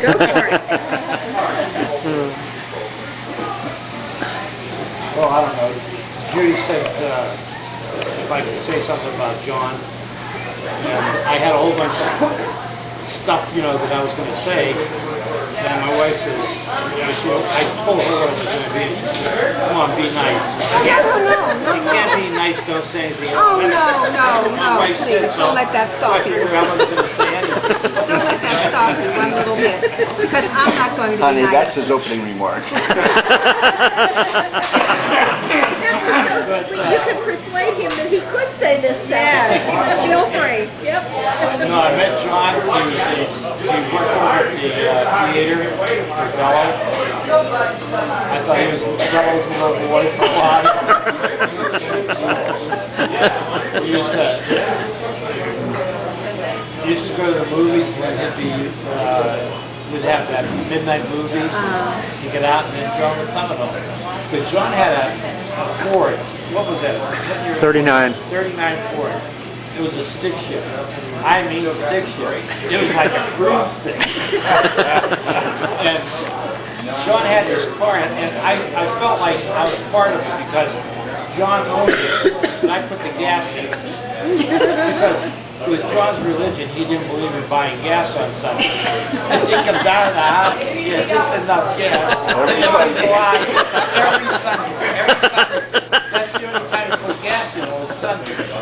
Go for it. Well, I don't know. Judy said if I could say something about John, and I had a whole bunch of stuff, you know, that I was going to say, and my wife says, you know, I told her what it was going to be. Come on, be nice. You can't be nice, don't say anything. Oh, no, My wife said please, so. don't let that So I stop you. figured I wasn't going to say anything. Don't let that stop you one little bit, because I'm not going to be Honey, nice. that's his opening remark. You could persuade him that he could say this stuff. Yes, feel free. Yep. No, I met John. He worked over at the theater for Bello. I thought he was Bello's little boy for a while. He used to go to the movies when we'd have that midnight movies. You get out and then John would come with them. But John had a Ford. What was that? 39. 39 Ford. It was a stick shift. I mean stick shift. It was like a broomstick. And John had this car, and I felt like I was part of it because John owned it, and I put the gas in it. Because with John's religion, he didn't believe in buying gas on Sunday. And he comes out of the house, he had just enough gas. Every Sunday. Every Sunday. That's the only time he put gas in was Sundays.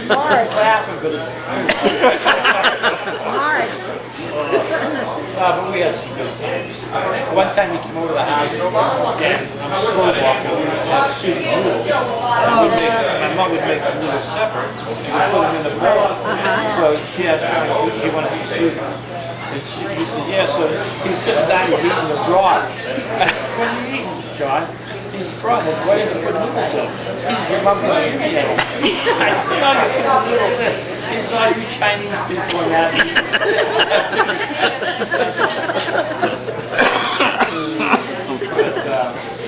Mara's laughing, but it's but we had some good times. One time he came over to the house, and I'm slow walking, we used to have soup noodles. My mom would make the noodles separate, and we put them in the bowl. So she asked John if he wanted some soup. And he said, yeah, so he's sitting down, he's eating the broth. I said, what are you eating, John? He's broth. Why didn't you put noodles in? He's your mom going to eat it. I said, no, you put the noodles in. He's all you Chinese people and that.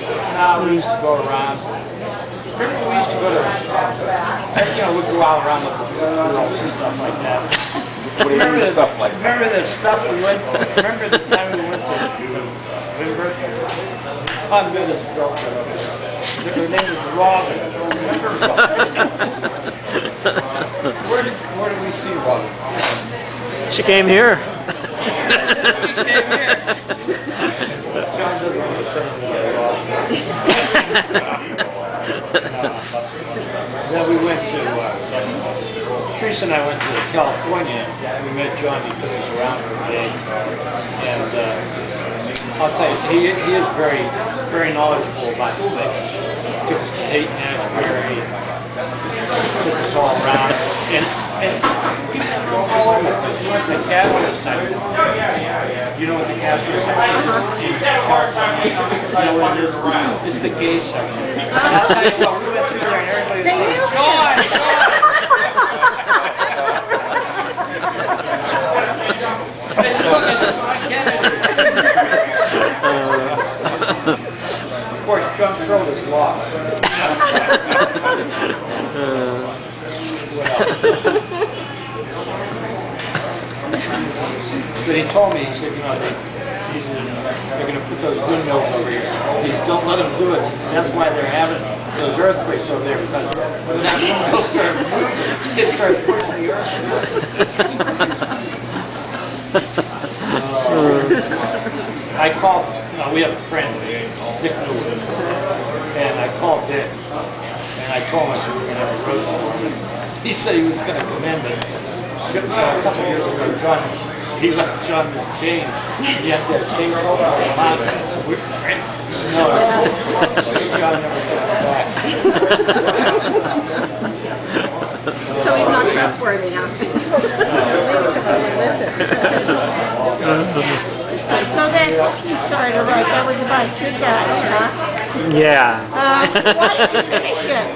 But now we used to go around. Remember we used to go to, you know, we'd go out around the girls and stuff like that. What do you mean stuff like that? Remember the stuff we went, remember the time we went to Wimber? Oh, we had this girlfriend over there. Her name was Robin. Remember Robin? Where did we see Robin? She came here. He came here. John doesn't want to say anything about Robin. Then we went to, Teresa and I went to California. We met John. He took us around for a day. And I'll tell you, he is very, very knowledgeable about things. Took us to Dayton, Ashbury. Took us all around. And people go all over. We went to the Castro Center. Do you know what the Castro Center is? In California. You know what it is? It's the gay section. And I'll tell you what, we went through there and everybody was like, John! Of course, John Crow is lost. What else? But he told me, he said, you know, they're going to put those windmills over here. He said, don't let them do it. He said, that's why they're having those earthquakes over there, because when that windmill starts moving, it starts pushing the earth away. I called, we have a friend, Dick Newton, and I called Dick, and I told him I said we were going to have a roast for him. He said he was going to come in, but a couple years ago, he left John his chains. He had to have chains over on the mountain, so we were in snow. So John never came back. So he's not trustworthy now. So that cookie starter, right, that was about you guys, huh? Yeah. Why did you finish it?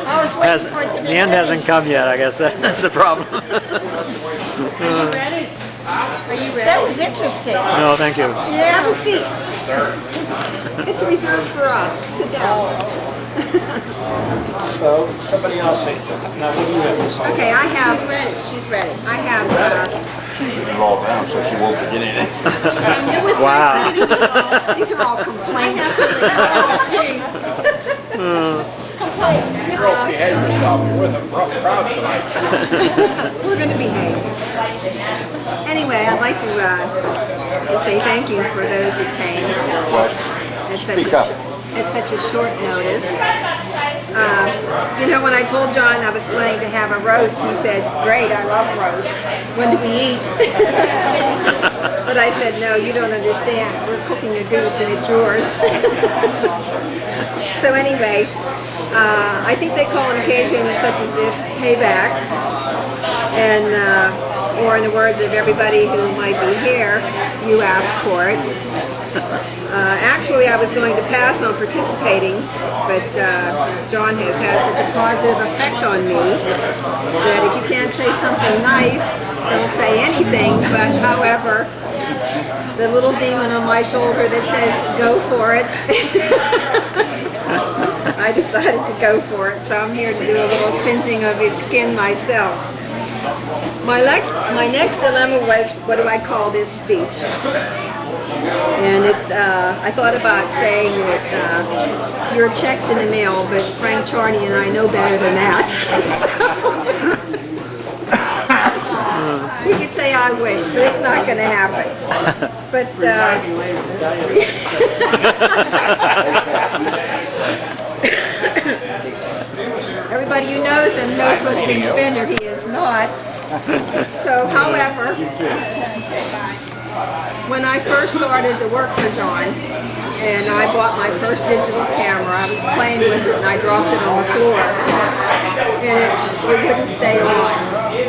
I was waiting for it to be The end hasn't finished. come yet, I guess. That's the problem. Are you ready? That was interesting. No, thank you. Yeah. Have a seat. It's reserved for us. Sit down. So, somebody else say, now what do you have to say? Okay, I have. She's ready. She's ready. I have It's all around, so she won't forget anything. It was Wow. nice meeting you all. These are all complaints. Girls, behave yourself. You're with a rough crowd tonight. We're going to behave. Anyway, I'd like to say thank you for those who came Speak up. at such a short notice. You know, when I told John I was planning to have a roast, he said, "Great, I love roast. When do we eat?" But I said, "No, you don't understand. We're cooking a goose and it's yours." So anyway, I think they call an occasion such as this paybacks, and or in the words of everybody who might be here, you ask for it. Actually, I was going to pass on participating, but John has had such a positive effect on me that if you can't say something nice, don't say anything. But however, the little demon on my shoulder that says, "Go for it," I decided to go for it, so I'm here to do a little singeing of his skin myself. My next dilemma was, what do I call this speech? And I thought about saying that your check's in the mail, but Frank Charney and I know better than that. We could say I wish, but it's not going to happen. But everybody who knows him knows what a big spender he is not. So, however, when I first started to work for John, and I bought my first digital camera, I was playing with it and I dropped it on the floor, and it wouldn't stay on.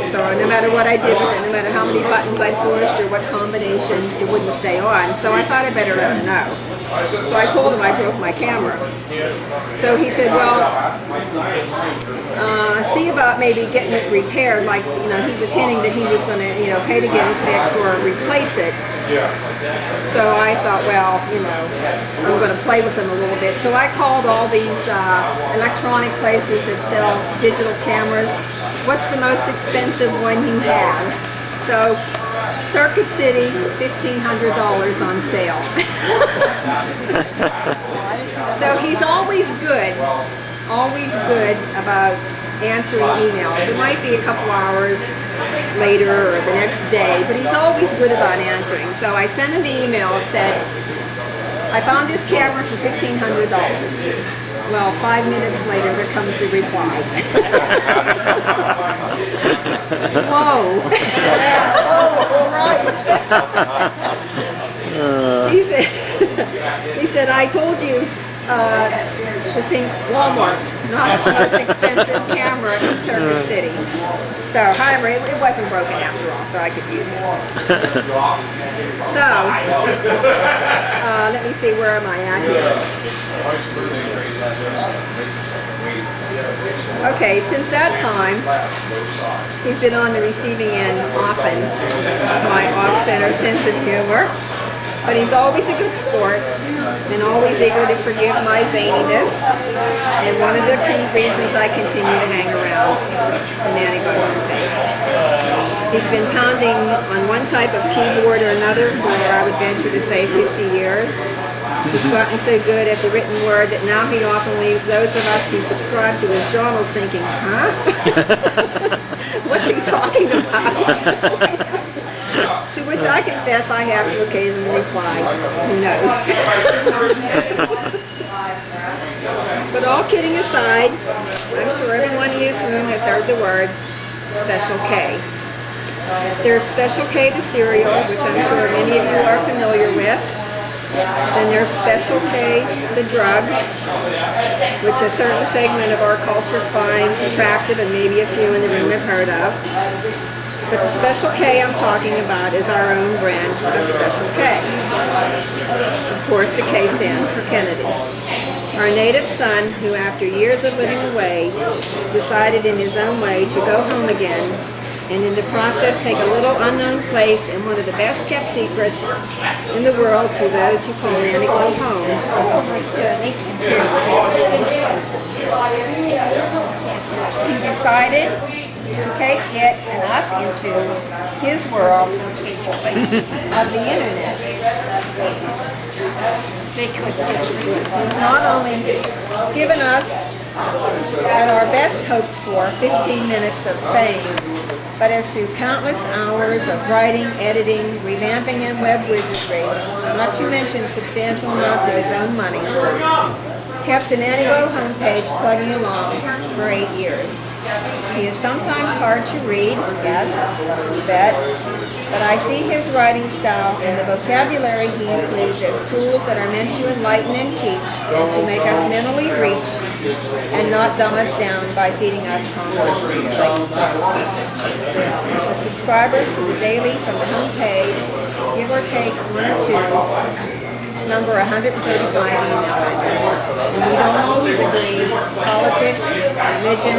So no matter what I did with it, no matter how many buttons I pushed or what combination, it wouldn't stay on. So I thought I'd better let him know. So I told him I broke my camera. So he said, well, see about maybe getting it repaired. Like, you know, he was hinting that he was going to, you know, pay to get it fixed or replace it. So I thought, well, you know, I'm going to play with them a little bit. So I called all these electronic places that sell digital cameras. What's the most expensive one you have? So Circuit City, $1,500 on sale. So he's always good about answering emails. It might be a couple hours later or the next day, but he's always good about answering. So I sent him the email that said, I found this camera for $1,500. Well, 5 minutes later, there comes the reply. Whoa. He said, I told you to think Walmart, not the most expensive camera in Circuit City. So, however, it wasn't broken after all, so I could use it. So, let me see, where am I at here? Okay, since that time, he's been on the receiving end often of my off-center sense of humor, but he's always a good sport and always eager to forgive my zaniness, and one of the key reasons I continue to hang around the Nanny Bugger page. He's been pounding on one type of keyboard or another for, I would venture to say, 50 years. He's gotten so good at the written word that now he often leaves those of us who subscribe to his journals thinking, huh? What's he talking about? To which I confess I have to occasionally reply, who knows? But all kidding aside, I'm sure everyone in this room has heard the words Special K. There's Special K the cereal, which I'm sure many of you are familiar with. Then there's Special K the drug, which a certain segment of our culture finds attractive and maybe a few in the room have heard of. But the Special K I'm talking about is our own brand of Special K. Of course, the K stands for Kennedy. Our native son, who after years of living away, decided in his own way to go home again, and in the process take a little unknown place in one of the best kept secrets in the world to those who call Nanticoke homes. He decided to take it and us into his world of the internet. They could get through it. He's not only given us, at our best hoped for, 15 minutes of fame, but as through countless hours of writing, editing, revamping, and web wizardry, not to mention substantial amounts of his own money, kept the Nanny Glow homepage plugging along for 8 years. He is sometimes hard to read, yes, you bet, but I see his writing style and the vocabulary he includes as tools that are meant to enlighten and teach, and to make us mentally reach and not dumb us down by feeding us commerce replacements. The subscribers to the daily from the homepage, give or take 1 or 2, number 135 email addresses. And we don't always agree. Politics, religion,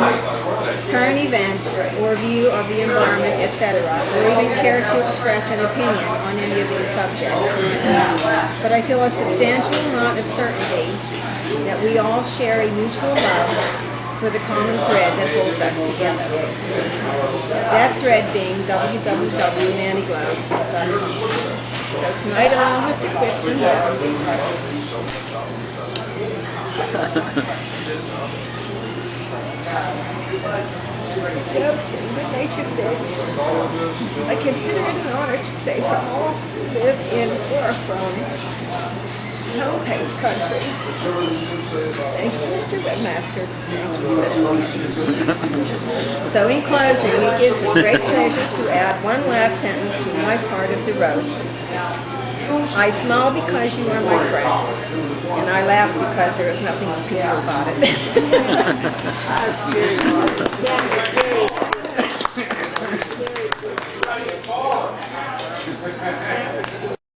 current events, or view of the environment, etc., or even care to express an opinion on any of these subjects. But I feel a substantial amount of certainty that we all share a mutual love for the common thread that holds us together. That thread being www.nannyglow.com. So tonight, along with the quips and woes, jokes and good-natured bits, I consider it an honor to say from all who live in or from homepage country. Thank you, Mr. Webmaster. Thank you, special. So in closing, it gives me great pleasure to add one last sentence to my part of the roast. I smile because you are my friend, and I laugh because there is nothing you can do about it. That's very awesome. That's very